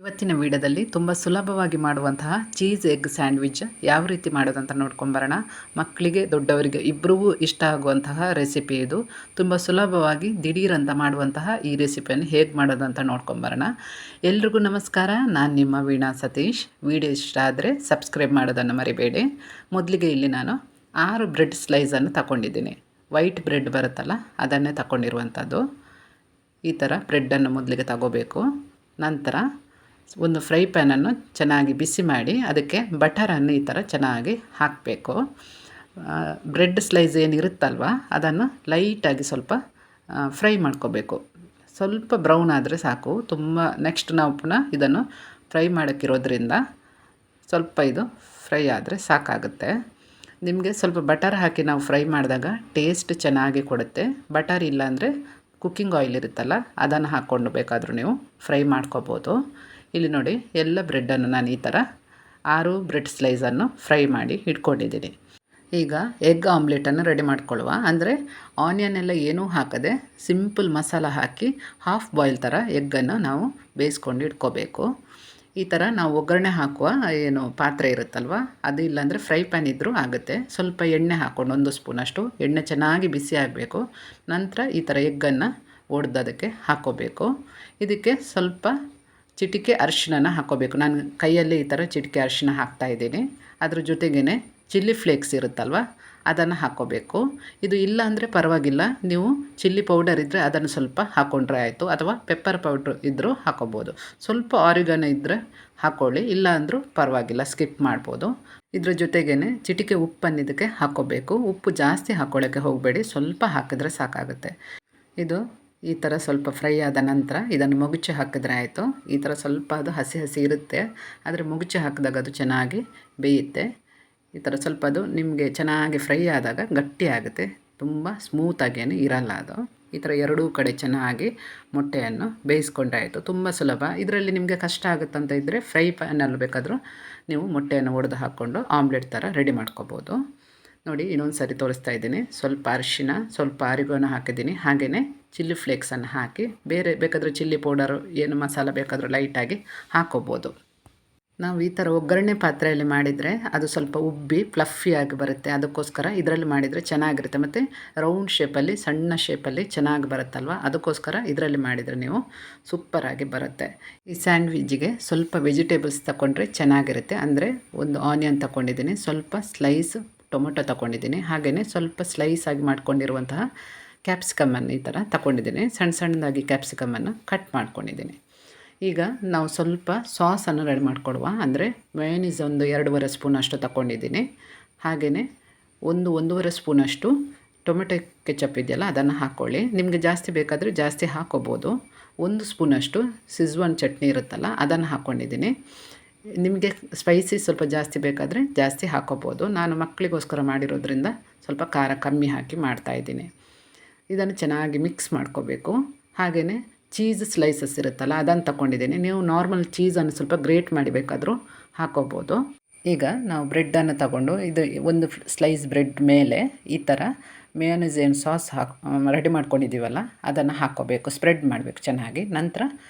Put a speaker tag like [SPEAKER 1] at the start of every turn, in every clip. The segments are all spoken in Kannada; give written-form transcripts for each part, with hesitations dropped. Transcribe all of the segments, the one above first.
[SPEAKER 1] ಇವತ್ತಿನ ವಿಡಿಯೋದಲ್ಲಿ ತುಂಬ ಸುಲಭವಾಗಿ ಮಾಡುವಂತಹ ಚೀಸ್ ಎಗ್ ಸ್ಯಾಂಡ್ವಿಚ್ ಯಾವ ರೀತಿ ಮಾಡೋದಂತ ನೋಡ್ಕೊಂಬರೋಣ. ಮಕ್ಕಳಿಗೆ ದೊಡ್ಡವರಿಗೆ ಇಬ್ಬರಿಗೂ ಇಷ್ಟ ಆಗುವಂತಹ ರೆಸಿಪಿ ಇದು. ತುಂಬ ಸುಲಭವಾಗಿ ದಿಢೀರಂತ ಮಾಡುವಂತಹ ಈ ರೆಸಿಪಿಯನ್ನು ಹೇಗೆ ಮಾಡೋದಂತ ನೋಡ್ಕೊಂಬರೋಣ. ಎಲ್ರಿಗೂ ನಮಸ್ಕಾರ, ನಾನು ನಿಮ್ಮ ವೀಣಾ ಸತೀಶ್. ವಿಡಿಯೋ ಇಷ್ಟ ಆದರೆ ಸಬ್ಸ್ಕ್ರೈಬ್ ಮಾಡೋದನ್ನು ಮರಿಬೇಡಿ. ಮೊದಲಿಗೆ ಇಲ್ಲಿ ನಾನು 6 ಬ್ರೆಡ್ ಸ್ಲೈಸನ್ನು ತಗೊಂಡಿದ್ದೀನಿ. ವೈಟ್ ಬ್ರೆಡ್ ಬರುತ್ತಲ್ಲ ಅದನ್ನೇ ತಗೊಂಡಿರುವಂಥದ್ದು. ಈ ಥರ ಬ್ರೆಡ್ಡನ್ನು ಮೊದಲಿಗೆ ತಗೋಬೇಕು. ನಂತರ ಒಂದು ಫ್ರೈ ಪ್ಯಾನನ್ನು ಚೆನ್ನಾಗಿ ಬಿಸಿ ಮಾಡಿ ಅದಕ್ಕೆ ಬಟರನ್ನು ಈ ಥರ ಚೆನ್ನಾಗಿ ಹಾಕಬೇಕು. ಬ್ರೆಡ್ ಸ್ಲೈಸ್ ಏನಿರುತ್ತಲ್ವ ಅದನ್ನು ಲೈಟಾಗಿ ಸ್ವಲ್ಪ ಫ್ರೈ ಮಾಡ್ಕೋಬೇಕು. ಸ್ವಲ್ಪ ಬ್ರೌನ್ ಆದರೆ ಸಾಕು. ನೆಕ್ಸ್ಟ್ ನಾವು ಪುನಃ ಇದನ್ನು ಫ್ರೈ ಮಾಡೋಕ್ಕಿರೋದ್ರಿಂದ ಸ್ವಲ್ಪ ಇದು ಫ್ರೈ ಆದರೆ ಸಾಕಾಗುತ್ತೆ. ನಿಮಗೆ ಸ್ವಲ್ಪ ಬಟರ್ ಹಾಕಿ ನಾವು ಫ್ರೈ ಮಾಡಿದಾಗ ಟೇಸ್ಟ್ ಚೆನ್ನಾಗಿ ಕೊಡುತ್ತೆ. ಬಟರ್ ಇಲ್ಲಾಂದರೆ ಕುಕ್ಕಿಂಗ್ ಆಯಿಲ್ ಇರುತ್ತಲ್ಲ ಅದನ್ನು ಹಾಕ್ಕೊಂಡು ಬೇಕಾದರೂ ನೀವು ಫ್ರೈ ಮಾಡ್ಕೋಬೋದು. ಇಲ್ಲಿ ನೋಡಿ, ಎಲ್ಲ ಬ್ರೆಡ್ಡನ್ನು ನಾನು ಈ ಥರ 6 ಬ್ರೆಡ್ ಸ್ಲೈಸನ್ನು ಫ್ರೈ ಮಾಡಿ ಇಟ್ಕೊಂಡಿದ್ದೀನಿ. ಈಗ ಎಗ್ ಆಮ್ಲೆಟನ್ನು ರೆಡಿ ಮಾಡ್ಕೊಳ್ಳುವ. ಅಂದರೆ ಆನಿಯನ್ ಎಲ್ಲ ಏನೂ ಹಾಕದೆ ಸಿಂಪಲ್ ಮಸಾಲ ಹಾಕಿ ಹಾಫ್ ಬಾಯ್ಲ್ ಥರ ಎಗ್ಗನ್ನು ನಾವು ಬೇಯಿಸ್ಕೊಂಡು ಇಟ್ಕೋಬೇಕು. ಈ ಥರ ನಾವು ಒಗ್ಗರಣೆ ಹಾಕುವ ಏನು ಪಾತ್ರೆ ಇರುತ್ತಲ್ವ ಅದು, ಇಲ್ಲಾಂದರೆ ಫ್ರೈ ಪ್ಯಾನ್ ಇದ್ದರೂ ಆಗುತ್ತೆ. ಸ್ವಲ್ಪ ಎಣ್ಣೆ ಹಾಕ್ಕೊಂಡು 1 ಸ್ಪೂನಷ್ಟು ಎಣ್ಣೆ ಚೆನ್ನಾಗಿ ಬಿಸಿ ಆಗಬೇಕು. ನಂತರ ಈ ಥರ ಎಗ್ಗನ್ನು ಒಡೆದದಕ್ಕೆ ಹಾಕ್ಕೋಬೇಕು. ಇದಕ್ಕೆ ಸ್ವಲ್ಪ ಚಿಟಿಕೆ ಅರಿಶಿನ ಹಾಕ್ಕೋಬೇಕು. ನಾನು ಕೈಯಲ್ಲಿ ಈ ಥರ ಚಿಟಿಕೆ ಅರಿಶಿನ ಹಾಕ್ತಾಯಿದ್ದೀನಿ. ಅದ್ರ ಜೊತೆಗೇ ಚಿಲ್ಲಿ ಫ್ಲೇಕ್ಸ್ ಇರುತ್ತಲ್ವ ಅದನ್ನು ಹಾಕ್ಕೋಬೇಕು. ಇದು ಇಲ್ಲ ಅಂದರೆ ಪರವಾಗಿಲ್ಲ, ನೀವು ಚಿಲ್ಲಿ ಪೌಡರ್ ಇದ್ದರೆ ಅದನ್ನು ಸ್ವಲ್ಪ ಹಾಕ್ಕೊಂಡ್ರೆ ಆಯಿತು, ಅಥವಾ ಪೆಪ್ಪರ್ ಪೌಡ್ರ್ ಇದ್ದರೂ ಹಾಕ್ಕೋಬೋದು. ಸ್ವಲ್ಪ ಆರಿಗನೋ ಇದ್ದರೆ ಹಾಕ್ಕೊಳ್ಳಿ, ಇಲ್ಲ ಅಂದರೂ ಪರವಾಗಿಲ್ಲ, ಸ್ಕಿಪ್ ಮಾಡ್ಬೋದು. ಇದ್ರ ಜೊತೆಗೇ ಚಿಟಿಕೆ ಉಪ್ಪನ್ನು ಇದಕ್ಕೆ ಹಾಕ್ಕೋಬೇಕು. ಉಪ್ಪು ಜಾಸ್ತಿ ಹಾಕ್ಕೊಳ್ಳೋಕ್ಕೆ ಹೋಗಬೇಡಿ, ಸ್ವಲ್ಪ ಹಾಕಿದ್ರೆ ಸಾಕಾಗುತ್ತೆ. ಇದು ಈ ಥರ ಸ್ವಲ್ಪ ಫ್ರೈ ಆದ ನಂತರ ಇದನ್ನು ಮುಗುಚಿ ಹಾಕಿದ್ರೆ ಆಯಿತು. ಈ ಥರ ಸ್ವಲ್ಪ ಅದು ಹಸಿ ಹಸಿ ಇರುತ್ತೆ, ಆದರೆ ಮುಗುಚಿ ಹಾಕಿದಾಗ ಅದು ಚೆನ್ನಾಗಿ ಬೇಯುತ್ತೆ. ಈ ಥರ ಸ್ವಲ್ಪ ಅದು ನಿಮಗೆ ಚೆನ್ನಾಗಿ ಫ್ರೈ ಆದಾಗ ಗಟ್ಟಿ ಆಗುತ್ತೆ, ತುಂಬ ಸ್ಮೂತಾಗೇನು ಇರಲ್ಲ ಅದು. ಈ ಥರ ಎರಡೂ ಕಡೆ ಚೆನ್ನಾಗಿ ಮೊಟ್ಟೆಯನ್ನು ಬೇಯಿಸ್ಕೊಂಡ್ರೆ ಆಯಿತು. ತುಂಬ ಸುಲಭ. ಇದರಲ್ಲಿ ನಿಮಗೆ ಕಷ್ಟ ಆಗುತ್ತಂತ ಇದ್ದರೆ ಫ್ರೈ ಪ್ಯಾನಲ್ಲಿ ಬೇಕಾದರೂ ನೀವು ಮೊಟ್ಟೆಯನ್ನು ಒಡೆದು ಹಾಕ್ಕೊಂಡು ಆಮ್ಲೆಟ್ ಥರ ರೆಡಿ ಮಾಡ್ಕೋಬೋದು. ನೋಡಿ, ಇನ್ನೊಂದು ಸರಿ ತೋರಿಸ್ತಾ ಇದ್ದೀನಿ. ಸ್ವಲ್ಪ ಅರಿಶಿನ, ಸ್ವಲ್ಪ ಆರಿಗೋನ ಹಾಕಿದ್ದೀನಿ. ಹಾಗೆಯೇ ಚಿಲ್ಲಿ ಫ್ಲೇಕ್ಸನ್ನು ಹಾಕಿ, ಬೇರೆ ಬೇಕಾದರೆ ಚಿಲ್ಲಿ ಪೌಡರು ಏನು ಮಸಾಲ ಬೇಕಾದರೂ ಲೈಟಾಗಿ ಹಾಕ್ಕೋಬೋದು. ನಾವು ಈ ಥರ ಒಗ್ಗರಣೆ ಪಾತ್ರೆಯಲ್ಲಿ ಮಾಡಿದರೆ ಅದು ಸ್ವಲ್ಪ ಉಬ್ಬಿ ಫ್ಲಫಿಯಾಗಿ ಬರುತ್ತೆ. ಅದಕ್ಕೋಸ್ಕರ ಇದರಲ್ಲಿ ಮಾಡಿದರೆ ಚೆನ್ನಾಗಿರುತ್ತೆ. ಮತ್ತು ರೌಂಡ್ ಶೇಪಲ್ಲಿ, ಸಣ್ಣ ಶೇಪಲ್ಲಿ ಚೆನ್ನಾಗಿ ಬರುತ್ತಲ್ವ, ಅದಕ್ಕೋಸ್ಕರ ಇದರಲ್ಲಿ ಮಾಡಿದರೆ ನೀವು ಸೂಪರಾಗಿ ಬರುತ್ತೆ. ಈ ಸ್ಯಾಂಡ್ವಿಚ್ಗೆ ಸ್ವಲ್ಪ ವೆಜಿಟೇಬಲ್ಸ್ ತಗೊಂಡ್ರೆ ಚೆನ್ನಾಗಿರುತ್ತೆ. ಅಂದರೆ ಒಂದು ಆನಿಯನ್ ತಗೊಂಡಿದ್ದೀನಿ, ಸ್ವಲ್ಪ ಸ್ಲೈಸ್ ಟೊಮೊಟೊ ತಗೊಂಡಿದ್ದೀನಿ, ಹಾಗೆಯೇ ಸ್ವಲ್ಪ ಸ್ಲೈಸಾಗಿ ಮಾಡ್ಕೊಂಡಿರುವಂತಹ ಕ್ಯಾಪ್ಸಿಕಮನ್ನು ಈ ಥರ ತಗೊಂಡಿದ್ದೀನಿ. ಸಣ್ಣ ಸಣ್ಣದಾಗಿ ಕ್ಯಾಪ್ಸಿಕಮನ್ನು ಕಟ್ ಮಾಡ್ಕೊಂಡಿದ್ದೀನಿ. ಈಗ ನಾವು ಸ್ವಲ್ಪ ಸಾಸನ್ನು ರೆಡಿ ಮಾಡಿಕೊಡುವ. ಅಂದರೆ ಮಯೋನೀಸ್ ಒಂದು 2.5 ಸ್ಪೂನಷ್ಟು ತಗೊಂಡಿದ್ದೀನಿ. ಹಾಗೆಯೇ 1-1.5 ಸ್ಪೂನಷ್ಟು ಟೊಮೆಟೊ ಕೆಚಪ್ ಇದೆಯಲ್ಲ ಅದನ್ನು ಹಾಕ್ಕೊಳ್ಳಿ. ನಿಮಗೆ ಜಾಸ್ತಿ ಬೇಕಾದರೆ ಜಾಸ್ತಿ ಹಾಕ್ಕೋಬೋದು. 1 ಸ್ಪೂನಷ್ಟು ಸಿಝ್ವಾನ್ ಚಟ್ನಿ ಇರುತ್ತಲ್ಲ ಅದನ್ನು ಹಾಕ್ಕೊಂಡಿದ್ದೀನಿ. ನಿಮಗೆ ಸ್ಪೈಸಿ ಸ್ವಲ್ಪ ಜಾಸ್ತಿ ಬೇಕಾದರೆ ಜಾಸ್ತಿ ಹಾಕ್ಕೋಬೋದು. ನಾನು ಮಕ್ಕಳಿಗೋಸ್ಕರ ಮಾಡಿರೋದ್ರಿಂದ ಸ್ವಲ್ಪ ಖಾರ ಕಮ್ಮಿ ಹಾಕಿ ಮಾಡ್ತಾಯಿದ್ದೀನಿ. ಇದನ್ನು ಚೆನ್ನಾಗಿ ಮಿಕ್ಸ್ ಮಾಡ್ಕೋಬೇಕು. ಹಾಗೆಯೇ ಚೀಸ್ ಸ್ಲೈಸಸ್ ಇರುತ್ತಲ್ಲ ಅದನ್ನು ತಗೊಂಡಿದ್ದೀನಿ. ನೀವು ನಾರ್ಮಲ್ ಚೀಸನ್ನು ಸ್ವಲ್ಪ ಗ್ರೇಟ್ ಮಾಡಿ ಬೇಕಾದರೂ ಹಾಕ್ಕೋಬೋದು. ಈಗ ನಾವು ಬ್ರೆಡ್ಡನ್ನು ತಗೊಂಡು ಇದು ಒಂದು ಸ್ಲೈಸ್ ಬ್ರೆಡ್ ಮೇಲೆ ಈ ಥರ ಮೇಯೋನೀಸ್ ಏನು ಸಾಸ್ ರೆಡಿ ಮಾಡ್ಕೊಂಡಿದ್ದೀವಲ್ಲ ಅದನ್ನು ಹಾಕ್ಕೋಬೇಕು. ಸ್ಪ್ರೆಡ್ ಮಾಡಬೇಕು ಚೆನ್ನಾಗಿ. ನಂತರ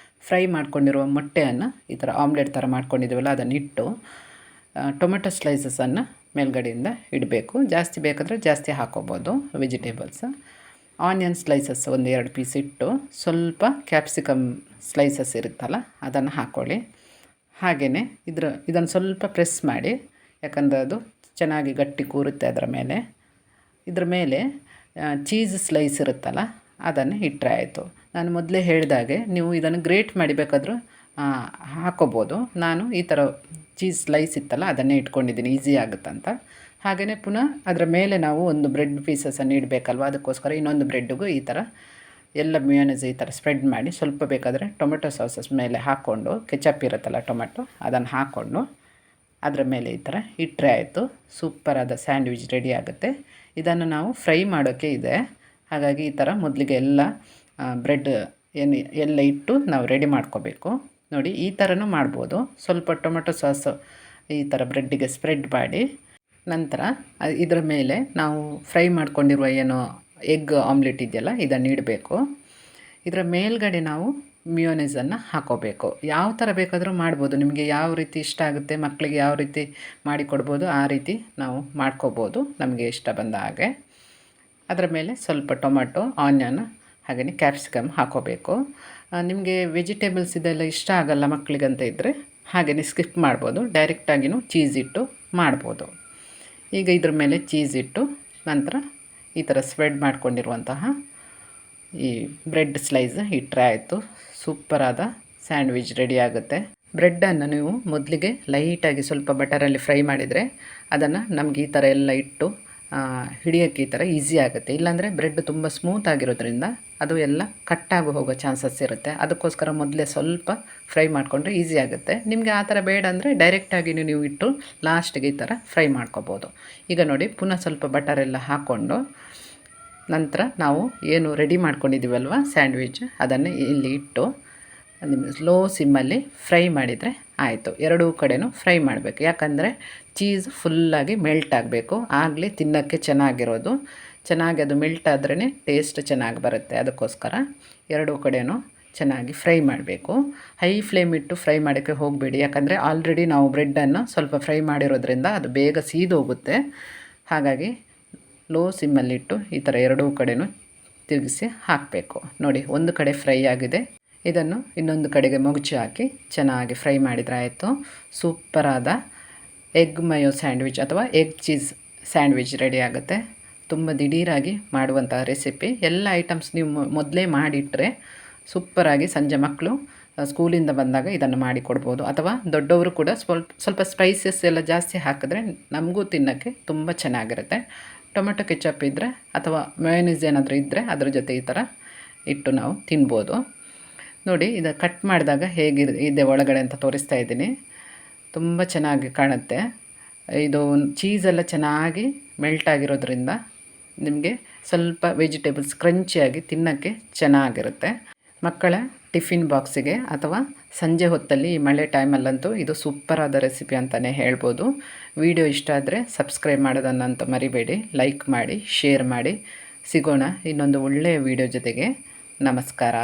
[SPEAKER 1] ಫ್ರೈ ಮಾಡ್ಕೊಂಡಿರುವ ಮೊಟ್ಟೆಯನ್ನು ಈ ಥರ ಆಮ್ಲೆಟ್ ಥರ ಮಾಡ್ಕೊಂಡಿದ್ದೀವಲ್ಲ ಅದನ್ನು ಇಟ್ಟು ಟೊಮೆಟೊ ಸ್ಲೈಸಸನ್ನು ಮೇಲ್ಗಡೆಯಿಂದ ಇಡಬೇಕು. ಜಾಸ್ತಿ ಬೇಕಾದರೆ ಜಾಸ್ತಿ ಹಾಕ್ಕೋಬೋದು ವೆಜಿಟೇಬಲ್ಸ್. ಆನಿಯನ್ ಸ್ಲೈಸಸ್ 1-2 ಪೀಸ್ ಇಟ್ಟು ಸ್ವಲ್ಪ ಕ್ಯಾಪ್ಸಿಕಮ್ ಸ್ಲೈಸಸ್ ಇರುತ್ತಲ್ಲ ಅದನ್ನು ಹಾಕ್ಕೊಳ್ಳಿ. ಹಾಗೆಯೇ ಇದನ್ನು ಸ್ವಲ್ಪ ಪ್ರೆಸ್ ಮಾಡಿ, ಯಾಕಂದರೆ ಅದು ಚೆನ್ನಾಗಿ ಗಟ್ಟಿ ಕೂರುತ್ತೆ ಅದರ ಮೇಲೆ. ಇದ್ರ ಮೇಲೆ ಚೀಸ್ ಸ್ಲೈಸ್ ಇರುತ್ತಲ್ಲ ಅದನ್ನು ಇಟ್ಟರೆ ಆಯಿತು. ನಾನು ಮೊದಲೇ ಹೇಳಿದಾಗೆ ನೀವು ಇದನ್ನು ಗ್ರೇಟ್ ಮಾಡಿ ಬೇಕಾದರೂ ಹಾಕ್ಕೋಬೋದು. ನಾನು ಈ ಥರ ಚೀಸ್ ಸ್ಲೈಸ್ ಇತ್ತಲ್ಲ ಅದನ್ನೇ ಇಟ್ಕೊಂಡಿದ್ದೀನಿ, ಈಸಿ ಆಗುತ್ತಂತ. ಹಾಗೆಯೇ ಪುನಃ ಅದರ ಮೇಲೆ ನಾವು ಒಂದು ಬ್ರೆಡ್ ಪೀಸಸನ್ನು ಇಡಬೇಕಲ್ವ, ಅದಕ್ಕೋಸ್ಕರ ಇನ್ನೊಂದು ಬ್ರೆಡ್ಡಿಗೂ ಈ ಥರ ಎಲ್ಲ ಮಿಯೋನೀಸ್ ಈ ಥರ ಸ್ಪ್ರೆಡ್ ಮಾಡಿ, ಸ್ವಲ್ಪ ಬೇಕಾದರೆ ಟೊಮೆಟೊ ಸಾಸಸ್ ಮೇಲೆ ಹಾಕ್ಕೊಂಡು, ಕೆಚಪ್ ಇರುತ್ತಲ್ಲ ಟೊಮೆಟೊ ಅದನ್ನು ಹಾಕ್ಕೊಂಡು ಅದರ ಮೇಲೆ ಈ ಥರ ಇಟ್ಟರೆ ಆಯಿತು. ಸೂಪರಾದ ಸ್ಯಾಂಡ್ವಿಚ್ ರೆಡಿ ಆಗುತ್ತೆ. ಇದನ್ನು ನಾವು ಫ್ರೈ ಮಾಡೋಕ್ಕೆ ಇದೆ. ಹಾಗಾಗಿ ಈ ಥರ ಮೊದಲಿಗೆ ಎಲ್ಲ ಬ್ರೆಡ್ ಎಲ್ಲ ಇಟ್ಟು ನಾವು ರೆಡಿ ಮಾಡ್ಕೋಬೇಕು. ನೋಡಿ, ಈ ಥರನೂ ಮಾಡ್ಬೋದು. ಸ್ವಲ್ಪ ಟೊಮೆಟೊ ಸಾಸು ಈ ಥರ ಬ್ರೆಡ್ಡಿಗೆ ಸ್ಪ್ರೆಡ್ ಮಾಡಿ, ನಂತರ ಇದರ ಮೇಲೆ ನಾವು ಫ್ರೈ ಮಾಡ್ಕೊಂಡಿರುವ ಏನು ಎಗ್ ಆಮ್ಲೆಟ್ ಇದೆಯಲ್ಲ ಇದನ್ನು ಇಡಬೇಕು. ಇದರ ಮೇಲ್ಗಡೆ ನಾವು ಮಿಯೋನೈಸನ್ನು ಹಾಕೋಬೇಕು. ಯಾವ ಥರ ಬೇಕಾದರೂ ಮಾಡ್ಬೋದು, ನಿಮಗೆ ಯಾವ ರೀತಿ ಇಷ್ಟ ಆಗುತ್ತೆ, ಮಕ್ಕಳಿಗೆ ಯಾವ ರೀತಿ ಮಾಡಿಕೊಡ್ಬೋದು ಆ ರೀತಿ ನಾವು ಮಾಡ್ಕೋಬೋದು ನಮಗೆ ಇಷ್ಟ ಬಂದ ಹಾಗೆ. ಅದರ ಮೇಲೆ ಸ್ವಲ್ಪ ಟೊಮೆಟೊ, ಆನಿಯನ್ ಹಾಗೆಯೇ ಕ್ಯಾಪ್ಸಿಕಮ್ ಹಾಕೋಬೇಕು. ನಿಮಗೆ ವೆಜಿಟೇಬಲ್ಸ್ ಇದೆಲ್ಲ ಇಷ್ಟ ಆಗಲ್ಲ ಮಕ್ಕಳಿಗಂತ ಇದ್ದರೆ ಹಾಗೆಯೇ ಸ್ಕಿಪ್ ಮಾಡ್ಬೋದು, ಡೈರೆಕ್ಟಾಗಿಯೂ ಚೀಸ್ ಇಟ್ಟು ಮಾಡ್ಬೋದು. ಈಗ ಇದ್ರ ಮೇಲೆ ಚೀಸ್ ಇಟ್ಟು ನಂತರ ಈ ಥರ ಸ್ಪ್ರೆಡ್ ಮಾಡ್ಕೊಂಡಿರುವಂತಹ ಈ ಬ್ರೆಡ್ ಸ್ಲೈಸ್ ಇಟ್ಟರೆ ಆಯಿತು. ಸೂಪರಾದ ಸ್ಯಾಂಡ್ವಿಚ್ ರೆಡಿ ಆಗುತ್ತೆ. ಬ್ರೆಡ್ಡನ್ನು ನೀವು ಮೊದಲಿಗೆ ಲೈಟಾಗಿ ಸ್ವಲ್ಪ ಬಟರಲ್ಲಿ ಫ್ರೈ ಮಾಡಿದರೆ ಅದನ್ನು ನಮಗೆ ಈ ಥರ ಎಲ್ಲ ಇಟ್ಟು ಹಿಡಿಯೋಕ್ಕೆ ಈ ಥರ ಈಸಿ ಆಗುತ್ತೆ. ಇಲ್ಲಾಂದರೆ ಬ್ರೆಡ್ ತುಂಬ ಸ್ಮೂತ್ ಆಗಿರೋದ್ರಿಂದ ಅದು ಎಲ್ಲ ಕಟ್ಟಾಗಿ ಹೋಗೋ ಚಾನ್ಸಸ್ ಇರುತ್ತೆ. ಅದಕ್ಕೋಸ್ಕರ ಮೊದಲೇ ಸ್ವಲ್ಪ ಫ್ರೈ ಮಾಡಿಕೊಂಡ್ರೆ ಈಸಿ ಆಗುತ್ತೆ. ನಿಮಗೆ ಆ ಥರ ಬೇಡ ಅಂದರೆ ಡೈರೆಕ್ಟಾಗಿ ನೀವು ಇಟ್ಟು ಲಾಸ್ಟಿಗೆ ಈ ಥರ ಫ್ರೈ ಮಾಡ್ಕೋಬೋದು. ಈಗ ನೋಡಿ ಪುನಃ ಸ್ವಲ್ಪ ಬಟರೆಲ್ಲ ಹಾಕ್ಕೊಂಡು ನಂತರ ನಾವು ಏನು ರೆಡಿ ಮಾಡ್ಕೊಂಡಿದ್ದೀವಲ್ವ ಸ್ಯಾಂಡ್ವಿಚ್ ಅದನ್ನು ಇಲ್ಲಿ ಇಟ್ಟು ನಿಮಗೆ ಸ್ಲೋ ಸಿಮ್ಮಲ್ಲಿ ಫ್ರೈ ಮಾಡಿದರೆ ಆಯಿತು. ಎರಡೂ ಕಡೆನೂ ಫ್ರೈ ಮಾಡಬೇಕು, ಯಾಕಂದರೆ ಚೀಸ್ ಫುಲ್ಲಾಗಿ ಮೆಲ್ಟ್ ಆಗಬೇಕು, ಆಗಲೇ ತಿನ್ನೋಕ್ಕೆ ಚೆನ್ನಾಗಿರೋದು. ಚೆನ್ನಾಗಿ ಅದು ಮೆಲ್ಟ್ ಆದ್ರೇ ಟೇಸ್ಟ್ ಚೆನ್ನಾಗಿ ಬರುತ್ತೆ. ಅದಕ್ಕೋಸ್ಕರ ಎರಡೂ ಕಡೆನೂ ಚೆನ್ನಾಗಿ ಫ್ರೈ ಮಾಡಬೇಕು. ಹೈ ಫ್ಲೇಮ್ ಇಟ್ಟು ಫ್ರೈ ಮಾಡೋಕ್ಕೆ ಹೋಗಬೇಡಿ, ಯಾಕಂದರೆ ಆಲ್ರೆಡಿ ನಾವು ಬ್ರೆಡ್ಡನ್ನು ಸ್ವಲ್ಪ ಫ್ರೈ ಮಾಡಿರೋದ್ರಿಂದ ಅದು ಬೇಗ ಸೀದೋಗುತ್ತೆ. ಹಾಗಾಗಿ ಲೋ ಸಿಮ್ಮಲ್ಲಿಟ್ಟು ಈ ಥರ ಎರಡೂ ಕಡೆನೂ ತಿರುಗಿಸಿ ಹಾಕಬೇಕು. ನೋಡಿ ಒಂದು ಕಡೆ ಫ್ರೈ ಆಗಿದೆ, ಇದನ್ನು ಇನ್ನೊಂದು ಕಡೆಗೆ ಮಗುಚಿ ಹಾಕಿ ಚೆನ್ನಾಗಿ ಫ್ರೈ ಮಾಡಿದರೆ ಆಯಿತು. ಸೂಪರಾದ ಎಗ್ ಮಯೋ ಸ್ಯಾಂಡ್ವಿಚ್ ಅಥವಾ ಎಗ್ ಚೀಸ್ ಸ್ಯಾಂಡ್ವಿಚ್ ರೆಡಿ ಆಗುತ್ತೆ. ತುಂಬ ದಿಢೀರಾಗಿ ಮಾಡುವಂಥ ರೆಸಿಪಿ. ಎಲ್ಲ ಐಟಮ್ಸ್ ನೀವು ಮೊದಲೇ ಮಾಡಿಟ್ಟರೆ ಸೂಪರಾಗಿ ಸಂಜೆ ಮಕ್ಕಳು ಸ್ಕೂಲಿಂದ ಬಂದಾಗ ಇದನ್ನು ಮಾಡಿಕೊಡ್ಬೋದು. ಅಥವಾ ದೊಡ್ಡವರು ಕೂಡ ಸ್ವಲ್ಪ ಸ್ಪೈಸಸ್ ಎಲ್ಲ ಜಾಸ್ತಿ ಹಾಕಿದ್ರೆ ನಮಗೂ ತಿನ್ನೋಕ್ಕೆ ತುಂಬ ಚೆನ್ನಾಗಿರುತ್ತೆ. ಟೊಮೆಟೊ ಕೆಚಪ್ ಇದ್ದರೆ ಅಥವಾ ಮಯೋನೀಸ್ ಏನಾದರೂ ಇದ್ದರೆ ಅದ್ರ ಜೊತೆ ಈ ಥರ ಇಟ್ಟು ನಾವು ತಿನ್ಬೋದು. ನೋಡಿ ಇದು ಕಟ್ ಮಾಡಿದಾಗ ಹೇಗಿದೆ ಒಳಗಡೆ ಅಂತ ತೋರಿಸ್ತಾ ಇದ್ದೀನಿ. ತುಂಬ ಚೆನ್ನಾಗಿ ಕಾಣುತ್ತೆ. ಇದು ಚೀಸೆಲ್ಲ ಚೆನ್ನಾಗಿ ಮೆಲ್ಟ್ ಆಗಿರೋದ್ರಿಂದ ನಿಮಗೆ ಸ್ವಲ್ಪ ವೆಜಿಟೇಬಲ್ಸ್ ಕ್ರಂಚಿಯಾಗಿ ತಿನ್ನೋಕ್ಕೆ ಚೆನ್ನಾಗಿರುತ್ತೆ. ಮಕ್ಕಳ ಟಿಫಿನ್ ಬಾಕ್ಸಿಗೆ ಅಥವಾ ಸಂಜೆ ಹೊತ್ತಲ್ಲಿ ಈ ಮಳೆ ಟೈಮಲ್ಲಂತೂ ಇದು ಸೂಪರಾದ ರೆಸಿಪಿ ಅಂತಲೇ ಹೇಳ್ಬೋದು. ವಿಡಿಯೋ ಇಷ್ಟ ಆದರೆ ಸಬ್ಸ್ಕ್ರೈಬ್ ಮಾಡೋದನ್ನಂತೂ ಮರಿಬೇಡಿ, ಲೈಕ್ ಮಾಡಿ, ಶೇರ್ ಮಾಡಿ. ಸಿಗೋಣ ಇನ್ನೊಂದು ಒಳ್ಳೆಯ ವಿಡಿಯೋ ಜೊತೆಗೆ. ನಮಸ್ಕಾರ.